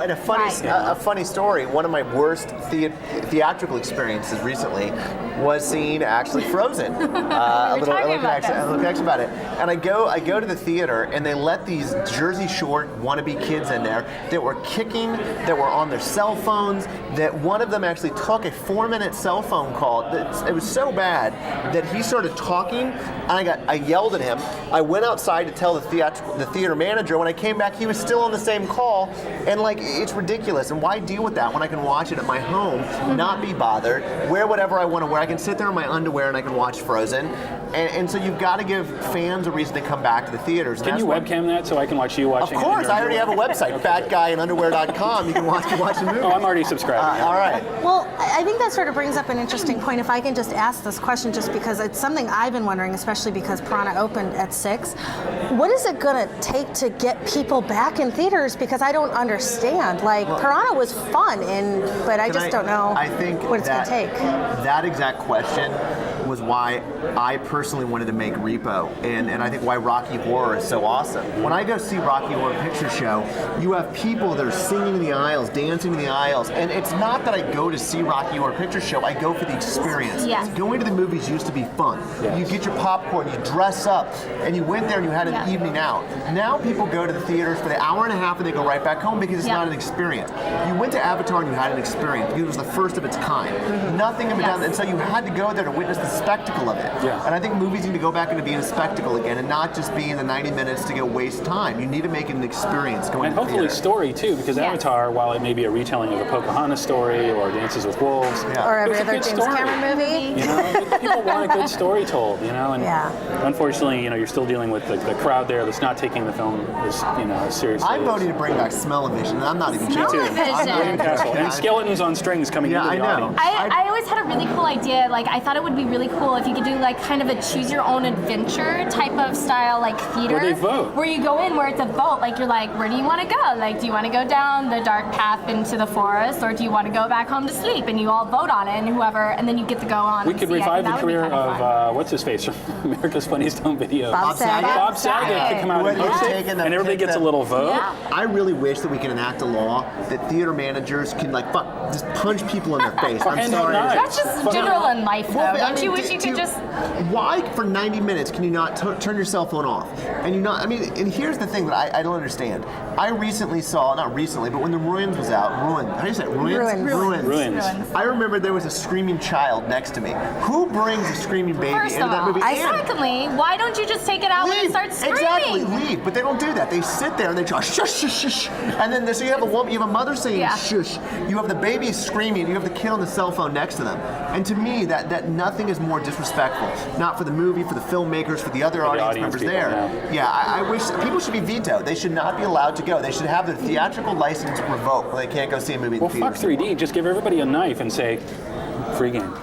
and a funny story. One of my worst theatrical experiences recently was seeing actually Frozen. A little connection about it. And I go to the theater, and they let these Jersey Shore wannabe kids in there that were kicking, that were on their cell phones. That one of them actually took a 4-minute cell phone call. It was so bad that he started talking, and I yelled at him. I went outside to tell the theater manager. When I came back, he was still on the same call, and it's ridiculous. And why deal with that when I can watch it at my home, not be bothered, wear whatever I want to wear? I can sit there in my underwear and I can watch Frozen. And so you've got to give fans a reason to come back to the theaters. Can you webcam that so I can watch you watching? Of course, I already have a website, fatguyinunderwear.com. You can watch the movie. Oh, I'm already subscribed. All right. Well, I think that sort of brings up an interesting point. If I can just ask this question, just because it's something I've been wondering, especially because Piranha opened at 6. What is it going to take to get people back in theaters? Because I don't understand. Piranha was fun, but I just don't know what it's going to take. That exact question was why I personally wanted to make Repo, and I think why Rocky Horror is so awesome. When I go see Rocky Horror Picture Show, you have people that are singing in the aisles, dancing in the aisles, and it's not that I go to see Rocky Horror Picture Show, I go for the experience. Yeah. Going to the movies used to be fun. Yes. You get your popcorn, you dress up, and you went there and you had an evening out. Now people go to the theaters for the hour and a half and they go right back home because it's not an experience. You went to Avatar and you had an experience because it was the first of its kind. Nothing had been done, and so you had to go there to witness the spectacle of it. Yeah. And I think movies need to go back into being a spectacle again and not just being the 90 minutes to go waste time. You need to make it an experience going and to the hopefully theater. Story too, because Avatar, while it may be a retelling of a Pocahontas story or Dances with Wolves, or every it's a other good James story. Cameron movie. You know, people want a good story told, and unfortunately, you're still dealing with the crowd there that's not taking the film as seriously. I'm voting to bring back Smell-O-Vision, and I'm not even joking. And Skeletons on Strings coming into the audience. I always had a really cool idea. I thought it would be really cool if you could do kind of a choose your own adventure type of style theater. Where they vote. Where you go in, where it's a vote. You're where do you want to go? Do you want to go down the dark path into the forest, or do you want to go back home to sleep? And you all vote on it, and then you get to go on. We could revive the career of what's his face from America's Funniest Home Videos. Bob Saget. Bob Saget could come out and host it, and everybody gets a little vote. Yeah. I really wish that we could enact a law that theater managers can just punch people in the face. I'm sorry. That's just general in life, though. Don't you wish you could just? Why for 90 minutes can you not turn your cell phone off? And and here's the thing that I don't understand. I recently saw, not recently, but when The Ruins was out, how do you say it? Ruins. I remember there was a screaming child next to me. Who brings a screaming baby First into of that all, movie? secondly, why don't you just take it out when it starts screaming? Exactly, leave. But they don't do that. They sit there and they try shush, shush, shush. And then so you have a woman, you have a mother saying shush. You have the baby screaming. You have the kid on the cell phone next to them. And to me, that nothing is more disrespectful. Not for the movie, for the filmmakers, for the other audience members people, there. Yeah. I wish people should be vetoed. They should not be allowed to go. They should have their theatrical license revoked. They can't go see a movie in the Well, fuck theaters. 3D. Just give everybody a knife and say, free game.